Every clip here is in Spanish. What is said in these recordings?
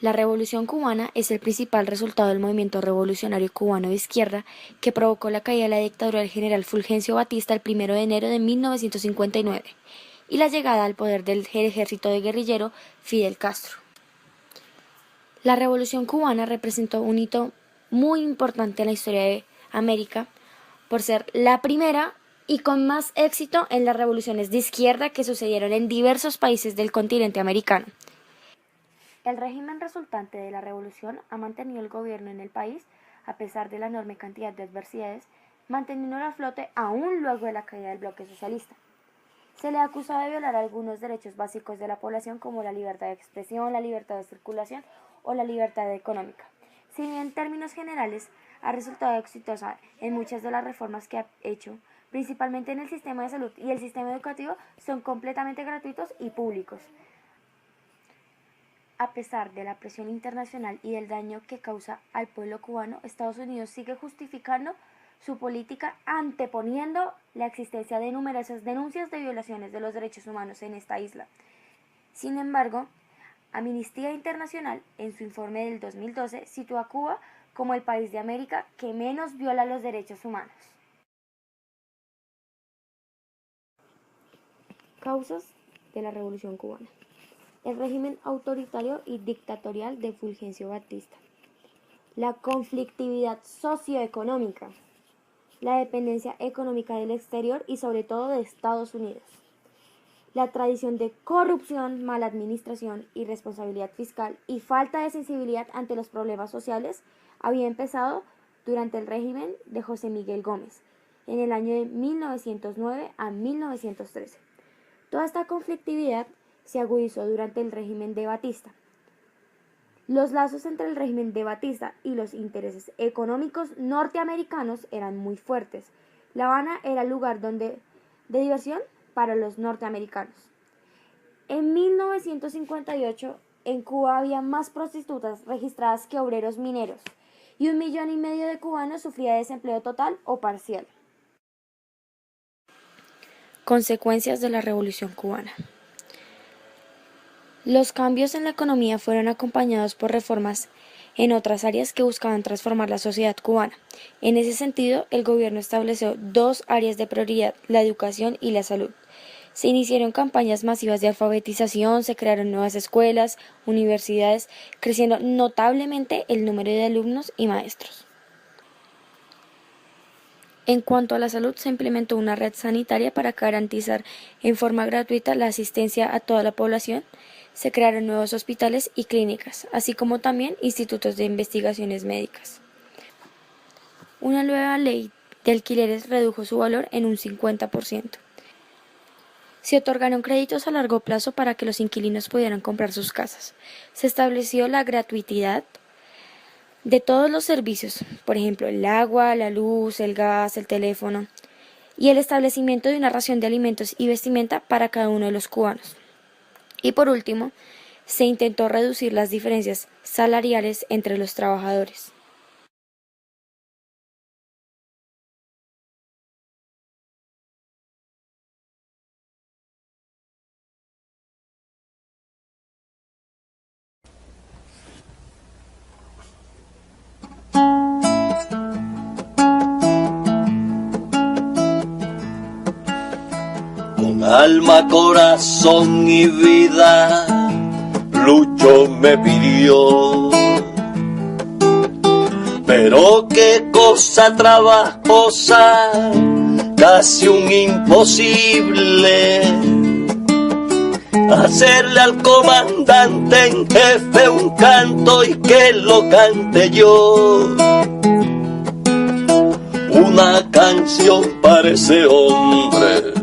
La Revolución cubana es el principal resultado del movimiento revolucionario cubano de izquierda que provocó la caída de la dictadura del general Fulgencio Batista el 1 de enero de 1959 y la llegada al poder del ejército de guerrillero Fidel Castro. La Revolución cubana representó un hito muy importante en la historia de América por ser la primera y con más éxito en las revoluciones de izquierda que sucedieron en diversos países del continente americano. El régimen resultante de la revolución ha mantenido el gobierno en el país a pesar de la enorme cantidad de adversidades, manteniéndolo a flote aún luego de la caída del bloque socialista. Se le ha acusado de violar algunos derechos básicos de la población como la libertad de expresión, la libertad de circulación o la libertad económica. Si bien en términos generales ha resultado exitosa en muchas de las reformas que ha hecho, principalmente en el sistema de salud y el sistema educativo, son completamente gratuitos y públicos. A pesar de la presión internacional y del daño que causa al pueblo cubano, Estados Unidos sigue justificando su política anteponiendo la existencia de numerosas denuncias de violaciones de los derechos humanos en esta isla. Sin embargo, Amnistía Internacional, en su informe del 2012, sitúa a Cuba como el país de América que menos viola los derechos humanos. Causas de la Revolución cubana. El régimen autoritario y dictatorial de Fulgencio Batista. La conflictividad socioeconómica. La dependencia económica del exterior y sobre todo de Estados Unidos. La tradición de corrupción, mala administración, irresponsabilidad fiscal y falta de sensibilidad ante los problemas sociales había empezado durante el régimen de José Miguel Gómez, en el año de 1909 a 1913. Toda esta conflictividad se agudizó durante el régimen de Batista. Los lazos entre el régimen de Batista y los intereses económicos norteamericanos eran muy fuertes. La Habana era el lugar de diversión para los norteamericanos. En 1958, en Cuba había más prostitutas registradas que obreros mineros, y 1,5 millones de cubanos sufrían desempleo total o parcial. Consecuencias de la Revolución cubana. Los cambios en la economía fueron acompañados por reformas en otras áreas que buscaban transformar la sociedad cubana. En ese sentido, el gobierno estableció 2 áreas de prioridad, la educación y la salud. Se iniciaron campañas masivas de alfabetización, se crearon nuevas escuelas, universidades, creciendo notablemente el número de alumnos y maestros. En cuanto a la salud, se implementó una red sanitaria para garantizar en forma gratuita la asistencia a toda la población. Se crearon nuevos hospitales y clínicas, así como también institutos de investigaciones médicas. Una nueva ley de alquileres redujo su valor en un 50%. Se otorgaron créditos a largo plazo para que los inquilinos pudieran comprar sus casas. Se estableció la gratuidad de todos los servicios, por ejemplo, el agua, la luz, el gas, el teléfono, y el establecimiento de una ración de alimentos y vestimenta para cada uno de los cubanos. Y por último, se intentó reducir las diferencias salariales entre los trabajadores. Con alma, corazón y vida, Lucho me pidió. Pero qué cosa trabajosa, casi un imposible, hacerle al comandante en jefe un canto y que lo cante yo. Una canción para ese hombre,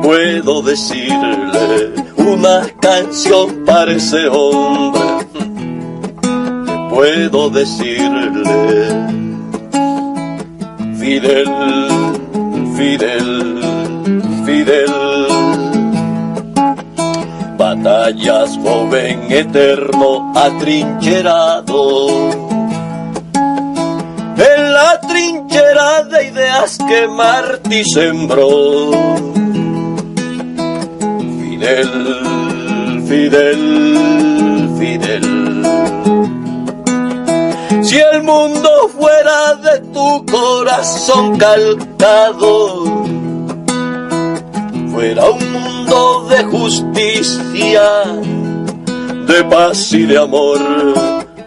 puedo decirle, una canción para ese hombre, que puedo decirle. Fidel, Fidel, Fidel, batallas, joven eterno, atrincherado, en la trinchera de ideas que Martí sembró. Fidel, Fidel, Fidel. Si el mundo fuera de tu corazón calcado, fuera un mundo de justicia, de paz y de amor.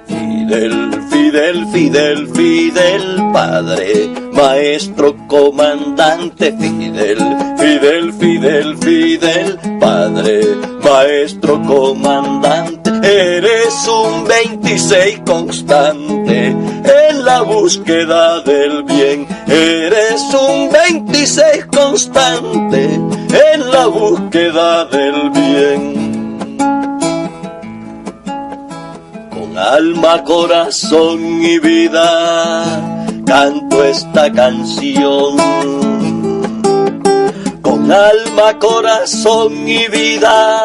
Fidel, Fidel, Fidel, Fidel, padre, maestro, comandante. Fidel, Fidel, Fidel, Fidel, padre, maestro, comandante. Eres un 26 constante en la búsqueda del bien. Eres un 26 constante en la búsqueda del bien. Alma, corazón y vida, canto esta canción. Con alma, corazón y vida,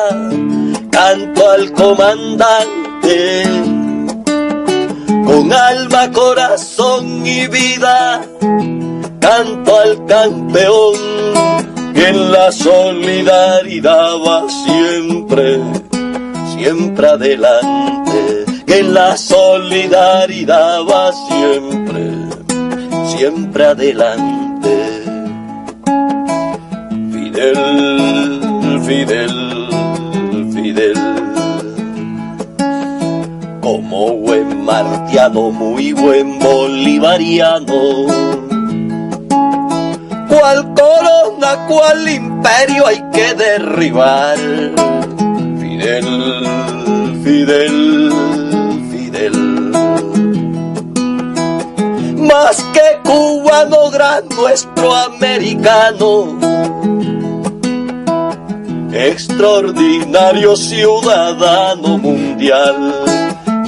canto al comandante. Con alma, corazón y vida, canto al campeón. Que en la solidaridad va siempre, siempre adelante. Que en la solidaridad va siempre, siempre adelante. Fidel, Fidel, Fidel. Como buen martiano, muy buen bolivariano. Cual corona, cual imperio hay que derribar. Fidel, Fidel, Fidel. Más que cubano, gran nuestro americano, extraordinario ciudadano mundial.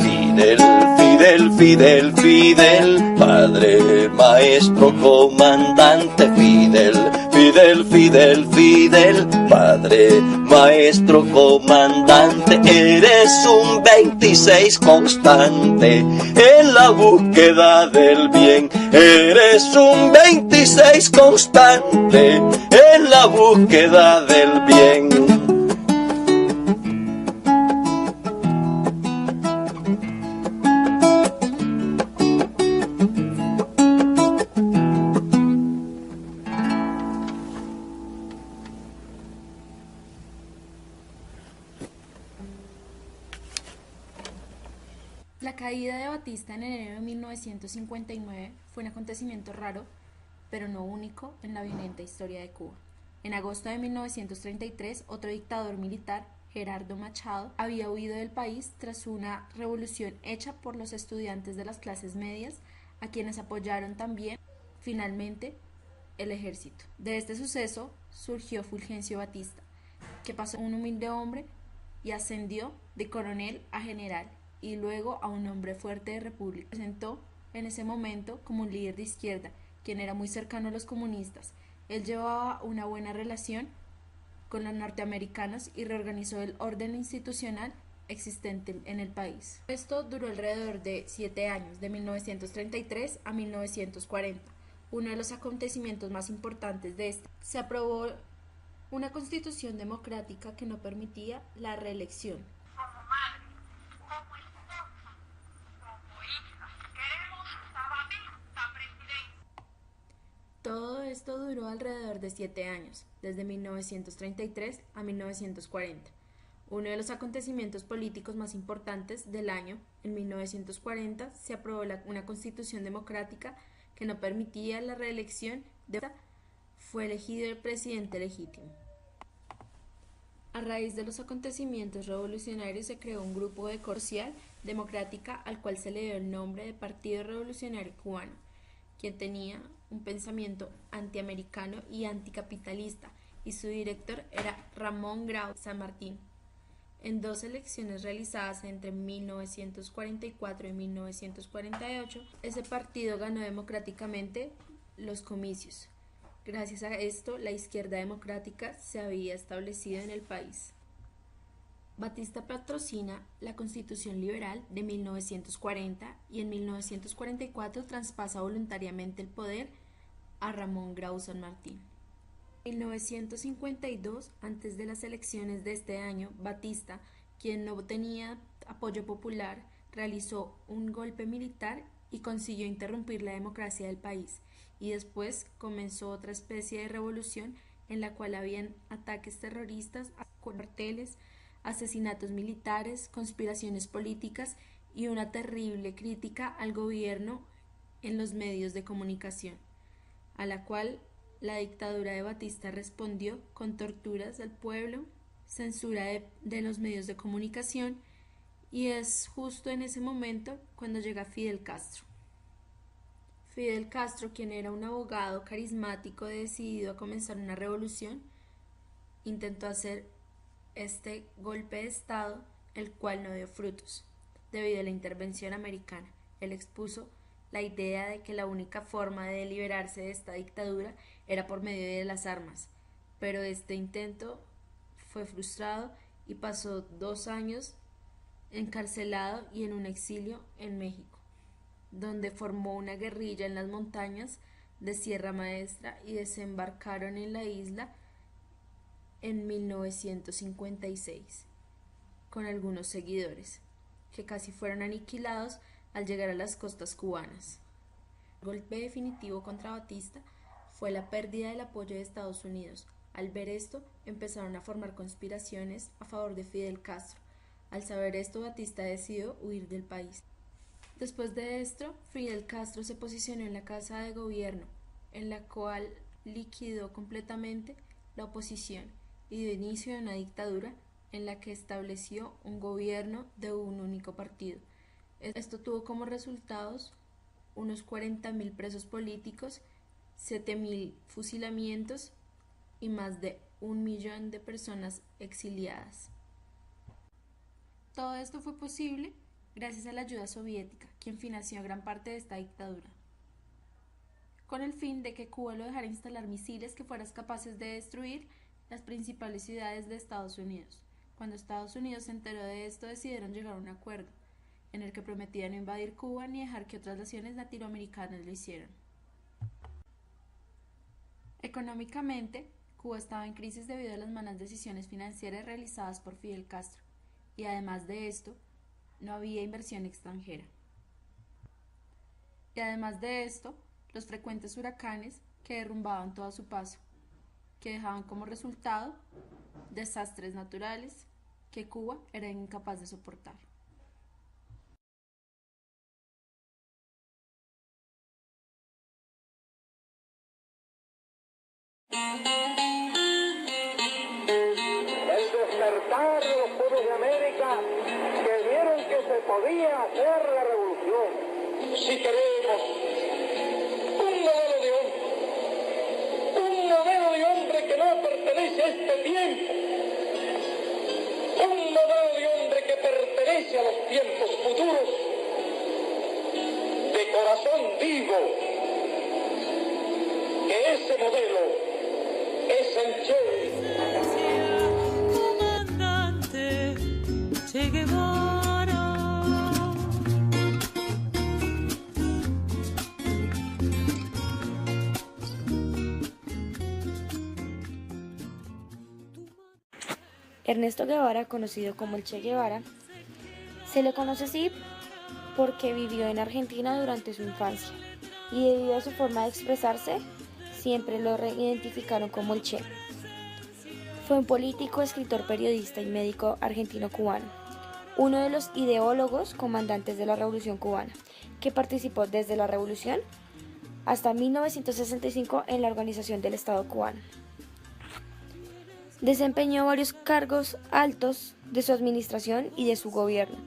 Fidel, Fidel, Fidel, Fidel, padre, maestro, comandante. Fidel, Fidel, Fidel, Fidel, padre, maestro, comandante. Eres un 26 constante en la búsqueda del bien. Eres un 26 constante en la búsqueda del bien. La caída de Batista en enero de 1959 fue un acontecimiento raro, pero no único en la violenta historia de Cuba. En agosto de 1933, otro dictador militar, Gerardo Machado, había huido del país tras una revolución hecha por los estudiantes de las clases medias, a quienes apoyaron también, finalmente, el ejército. De este suceso surgió Fulgencio Batista, que pasó un humilde hombre y ascendió de coronel a general, y luego a un hombre fuerte de república. Se presentó en ese momento como un líder de izquierda, quien era muy cercano a los comunistas. Él llevaba una buena relación con los norteamericanos y reorganizó el orden institucional existente en el país. Esto duró alrededor de 7 años, de 1933 a 1940. Uno de los acontecimientos más importantes de este, se aprobó una constitución democrática que no permitía la reelección. Todo esto duró alrededor de 7 años, desde 1933 a 1940. Uno de los acontecimientos políticos más importantes del año, en 1940, se aprobó una constitución democrática que no permitía la reelección. Fue elegido el presidente legítimo. A raíz de los acontecimientos revolucionarios se creó un grupo de social democrática al cual se le dio el nombre de Partido Revolucionario Cubano, quien tenía un pensamiento antiamericano y anticapitalista, y su director era Ramón Grau San Martín. En 2 elecciones realizadas entre 1944 y 1948, ese partido ganó democráticamente los comicios. Gracias a esto, la izquierda democrática se había establecido en el país. Batista patrocina la Constitución Liberal de 1940 y en 1944 traspasa voluntariamente el poder a Ramón Grau San Martín. En 1952, antes de las elecciones de este año, Batista, quien no tenía apoyo popular, realizó un golpe militar y consiguió interrumpir la democracia del país, y después comenzó otra especie de revolución en la cual habían ataques terroristas, cuarteles, asesinatos militares, conspiraciones políticas y una terrible crítica al gobierno en los medios de comunicación, a la cual la dictadura de Batista respondió con torturas al pueblo, censura de los medios de comunicación, y es justo en ese momento cuando llega Fidel Castro. Fidel Castro, quien era un abogado carismático decidido a comenzar una revolución, intentó hacer este golpe de Estado, el cual no dio frutos, debido a la intervención americana. Él expuso la idea de que la única forma de liberarse de esta dictadura era por medio de las armas, pero este intento fue frustrado y pasó 2 años encarcelado y en un exilio en México, donde formó una guerrilla en las montañas de Sierra Maestra y desembarcaron en la isla en 1956 con algunos seguidores, que casi fueron aniquilados al llegar a las costas cubanas. El golpe definitivo contra Batista fue la pérdida del apoyo de Estados Unidos. Al ver esto, empezaron a formar conspiraciones a favor de Fidel Castro. Al saber esto, Batista decidió huir del país. Después de esto, Fidel Castro se posicionó en la Casa de Gobierno, en la cual liquidó completamente la oposición y dio inicio a una dictadura en la que estableció un gobierno de un único partido. Esto tuvo como resultados unos 40.000 presos políticos, 7.000 fusilamientos y más de 1 millón de personas exiliadas. Todo esto fue posible gracias a la ayuda soviética, quien financió gran parte de esta dictadura, con el fin de que Cuba lo dejara instalar misiles que fueran capaces de destruir las principales ciudades de Estados Unidos. Cuando Estados Unidos se enteró de esto, decidieron llegar a un acuerdo, en el que prometían no invadir Cuba ni dejar que otras naciones latinoamericanas lo hicieran. Económicamente, Cuba estaba en crisis debido a las malas decisiones financieras realizadas por Fidel Castro, y además de esto, no había inversión extranjera. Y además de esto, los frecuentes huracanes que derrumbaban todo a su paso, que dejaban como resultado desastres naturales que Cuba era incapaz de soportar. El despertar de los pueblos de América que vieron que se podía hacer la revolución. Si queremos un modelo de hombre que no pertenece a este tiempo, un modelo de hombre que pertenece a los tiempos futuros, de corazón digo que ese modelo es el Che. Comandante Che Guevara. Ernesto Guevara, conocido como el Che Guevara, se le conoce así porque vivió en Argentina durante su infancia y debido a su forma de expresarse, siempre lo reidentificaron como el Che. Fue un político, escritor, periodista y médico argentino-cubano, uno de los ideólogos comandantes de la Revolución Cubana, que participó desde la Revolución hasta 1965 en la organización del Estado cubano. Desempeñó varios cargos altos de su administración y de su gobierno,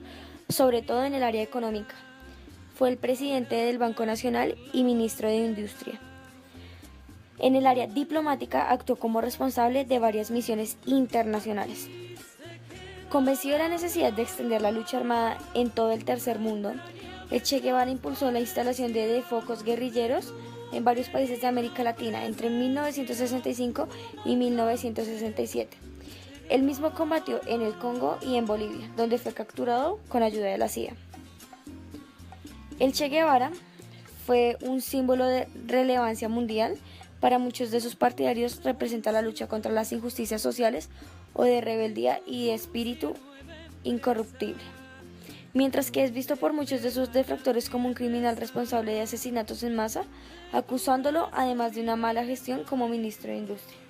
sobre todo en el área económica. Fue el presidente del Banco Nacional y ministro de Industria. En el área diplomática actuó como responsable de varias misiones internacionales. Convencido de la necesidad de extender la lucha armada en todo el tercer mundo, el Che Guevara impulsó la instalación de focos guerrilleros en varios países de América Latina entre 1965 y 1967. Él mismo combatió en el Congo y en Bolivia, donde fue capturado con ayuda de la CIA. El Che Guevara fue un símbolo de relevancia mundial. Para muchos de sus partidarios representa la lucha contra las injusticias sociales o de rebeldía y de espíritu incorruptible. mientras que es visto por muchos de sus detractores como un criminal responsable de asesinatos en masa, acusándolo además de una mala gestión como ministro de Industria.